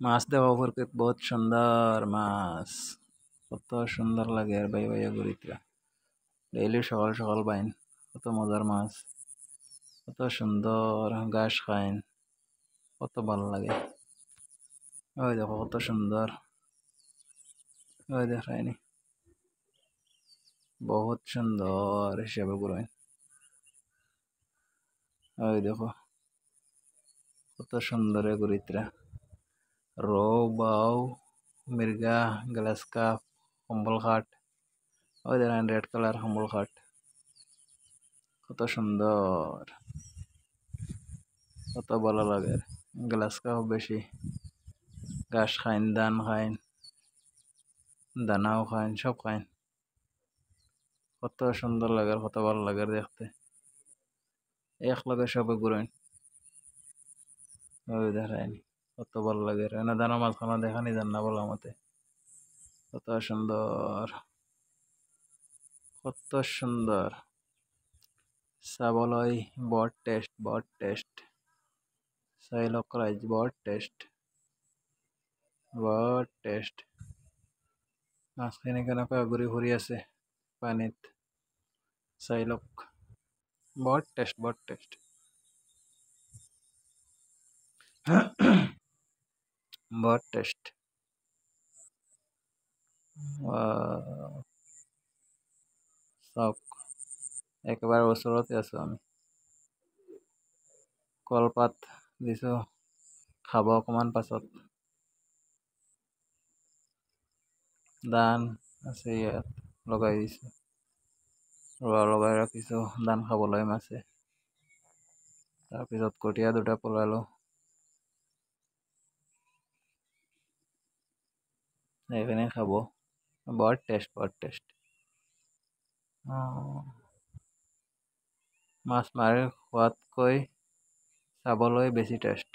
মাছ দেখো ফুরকিত বহুত সুন্দর মাছ কত সুন্দর লাগে আর ভাই ভাইয়া গরিতরা ডেইলি সকাল সকাল বাইন কত মজার মাছ কত সুন্দর ঘাস খাইন কত ভালো লাগে ওই দেখো কত সুন্দর ওই দেখায়নি বহুত সুন্দর হিসেবে গুড়াইন ওই দেখো কত সুন্দর গরিতরা রৌ বাউ মির্গা গ্লাস কাপ কম্বল খাট ওই দেখেন রেড কালার কম্বল খাট কত সুন্দর কত ভালো লাগে গ্লাস কাপ বেশি ঘাস খাইন ধান খাইন দানাও খাইন সব খাইন কত সুন্দর লাগে কত ভালো লাগে দেখতে এক লগে সবে ঘুরেন ওই দেখায়নি কত ভালো লাগে এনে দানা মাঝখানে দেখানি যান না বলা মতে কত সুন্দর কত সুন্দর চাবলৈ বট টেস্ট চাইলক রাইজ বট টেস্ট মাছখিনি কেনেকৈ ঘূৰি ফুৰি আছে পানীত চাইলক বট টেস্ট বট টেস্ট চাওক একেবাৰে ওচৰতে আছো আমি কলপাত দিছো খাব অকমান পাছত ধান আছে ইয়াত লগাই দিছো ৰোৱা লগাই ৰাখিছো ধান খাবলৈ মাছে তাৰপিছত কঠীয়া দুটা পলালো সেইখিনি খাব বট টেস্ট মাছ মাৰি খোৱাতকৈ চাবলৈ বেছি টেষ্ট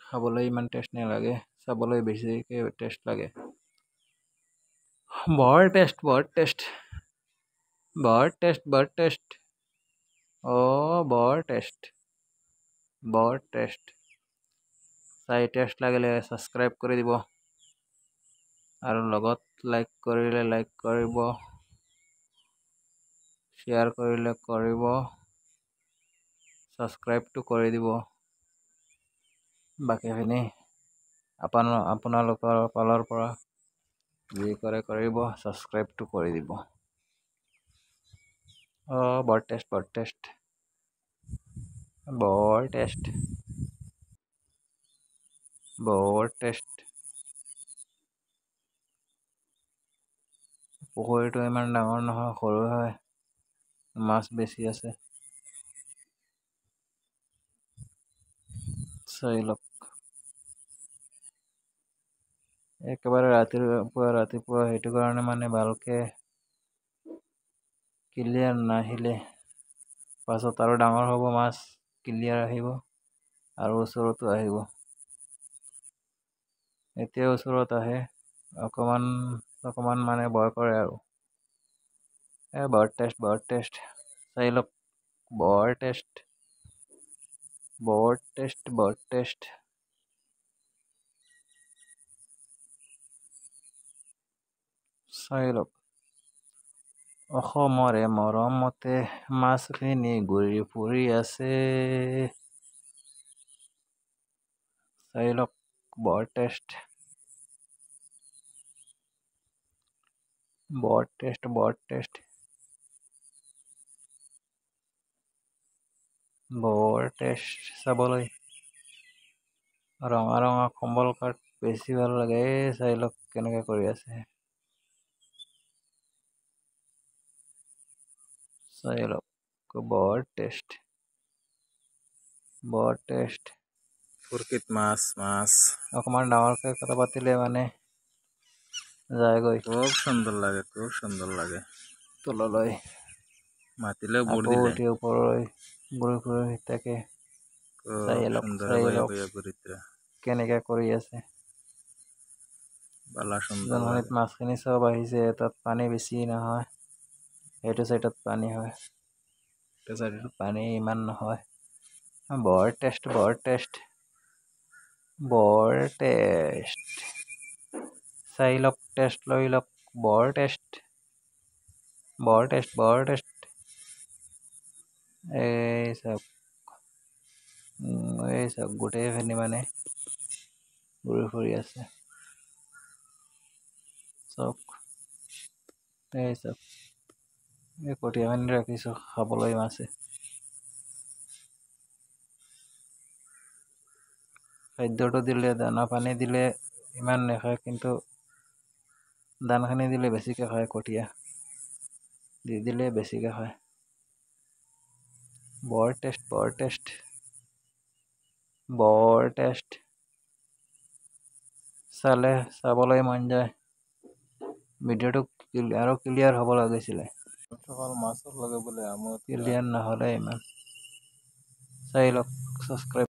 খাবলৈ ইমান টেষ্ট নালাগে চাবলৈ বেছিকে টেষ্ট লাগে বৰ টেষ্ট বৰ টেষ্ট চাই টেষ্ট লাগিলে ছাবস্ক্ৰাইব কৰি দিব আৰু লগত লাইক কৰিলে লাইক কৰিব শ্বেয়াৰ কৰিলে কৰিব ছাবস্ক্ৰাইবটো কৰি দিব বাকীখিনি আপোনালোকৰ ফালৰ পৰা যি কৰে কৰিব ছাবস্ক্ৰাইবটো কৰি দিব বৰ টেষ্ট পুখুৰীটো ইমান ডাঙৰ নহয় সৰু হয় মাছ বেছি আছে চাই লওক একেবাৰে ৰাতিপুৱা সেইটো কাৰণে মানে ভালকে ক্লিয়াৰ নাহিলে পাছত আৰু ডাঙৰ হ'ব মাছ ক্লিয়াৰ আহিব আৰু ওচৰতো আহিব এতিয়া ওচৰত আহে অকমান মানে ভয় কৰে আৰু বৰ টেষ্ট চাই লওক বৰ টেষ্ট চাই লওক অসমৰে মৰমতে মাছখিনি ঘূৰি ফুৰি আছে চাই লওক বৰ টেষ্ট চাবলৈ ৰঙা কম্বল কাট বেছি ভাল লাগে চাই লওক কেনেকে কৰি আছে চাই লওক বৰ টেষ্ট ফুৰকিত মাছ অকমান ডাঙৰকে কথা পাতিলে মানে যায়গৈ খুব সুন্দৰ লাগে তললৈ মাতিলে আকৌ উঠি ওপৰলৈ ঘূৰি থাকে চাই লওক কেনেকে কৰি আছে যোনখনিত মাছখিনি চব আহিছে তাত পানী বেছি নহয় সেইটো চাইডত পানী হয় সেইটো চাইডত পানী ইমান নহয় বৰ টেষ্ট বৰ টেষ্ট চাই লওক টেষ্ট লৈ লওক বৰ টেষ্ট এই চাওক গোটেইখিনি মানে ঘূৰি ফুৰি আছে চাওক এই চাওক এই কঠীয়াখিনি ৰাখিছোঁ খাবলৈ মাছে খাদ্যটো দিলে দানা পানী দিলে ইমান নাখায় কিন্তু দানাখিনি দিলে বেছিকৈ খায় কঠীয়া দি দিলে বেছিকৈ খায় বৰ টেষ্ট চাবলৈ মন যায় ভিডিঅ'টো আৰু ক্লিয়াৰ হ'ব লাগিছিলে মাছৰ লগে বোলে ক্লিয়াৰ নহ'লে ইমান চাই লওক ছাবস্ক্ৰাইব